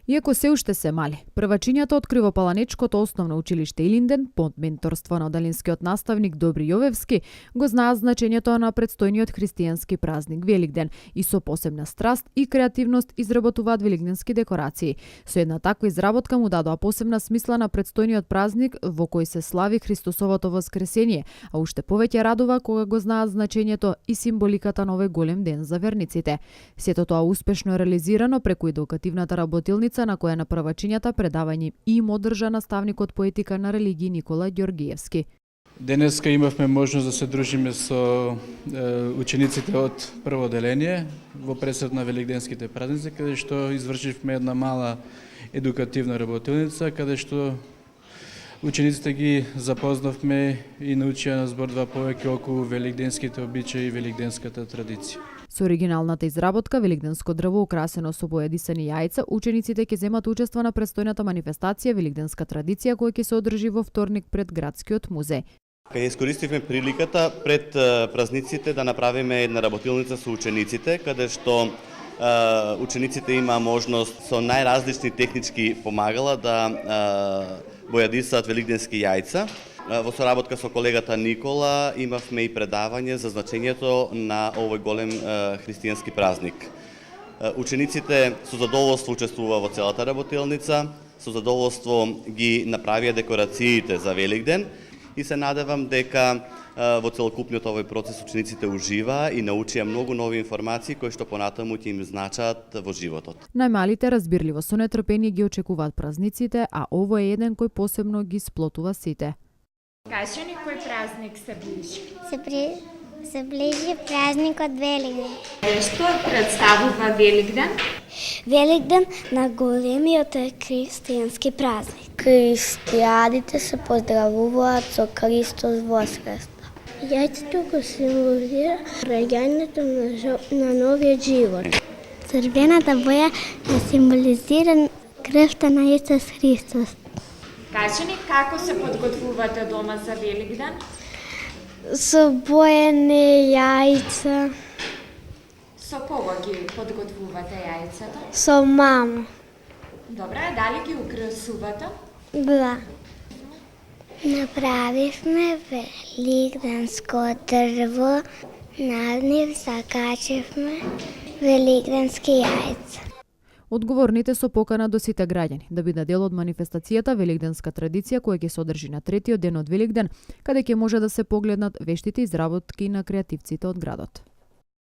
Иако се уште се мали, првачињата од Кривопаланечкото основно училиште Илинден, под менторство на одалинскиот наставник Добри Јовевски, го знаат значењето на предстојниот христијански празник Великден и со посебна страст и креативност изработуваат великденски декорации. Со една таква изработка му дадоа посебна смисла на предстојниот празник во кој се слави Христосовото воскресение, а уште повеќе радува кога го знаат значењето и символиката на овој голем ден за верниците. Сето тоа успешно реализирано преку едукативната работилница на која на првачињата предавање и им одржа наставникот по етика на религии Никола Ѓоргиевски. Денеска имавме можност да се дружиме со учениците од прво деление во пресед на великденските празници, каде што извршивме една мала едукативна работилница, каде што учениците ги запознавме и научија на зборува повеќе околу великденските обичаи и великденската традиција. Со оригиналната изработка Великденско дрво украсено со бојадисани јајца, учениците ќе земат учество на престојната манифестација Великденска традиција која ќе се одржи во вторник пред градскиот музеј. Кај искористивме приликата пред празниците да направиме една работилница со учениците, каде што учениците има можност со најразлични технички помагала да бојадисаат великденски јајца. Во соработка со колегата Никола имавме и предавање за значењето на овој голем христијански празник. Учениците со задоволство учествува во целата работилница, со задоволство ги направија декорациите за Великден и се надевам дека во целокупниот овој процес учениците уживаа и научија многу нови информации кои што понатаму ќе им значат во животот. Најмалите разбирливо со нетрпение ги очекуваат празниците, а ово е еден кој посебно ги сплотува сите. Кажи ни кој празник се ближи? Се ближи празникот Великден. Што представува Великден? Великден на големиот христијански празник. Христијаните се поздравуваат со Христос воскресно. Јајцето го символизира раѓањето на новиот живот. Црвената боја ја символизира крвта на Исус Христос. Кажи ни како се подготвувате дома за Великден? Со боени јајца. Со кого ги подготвувате јајцата? Со мама. Добре, дали ги украсувате? Да. Направивме великденско дрво, над нив закачивме великденски јајца. Одговорните со покана до сите граѓани да бидат дел од манифестацијата Великденска традиција која ќе се одржи на третиот ден од Великден, каде ќе може да се погледнат вештите изработки на креативците од градот.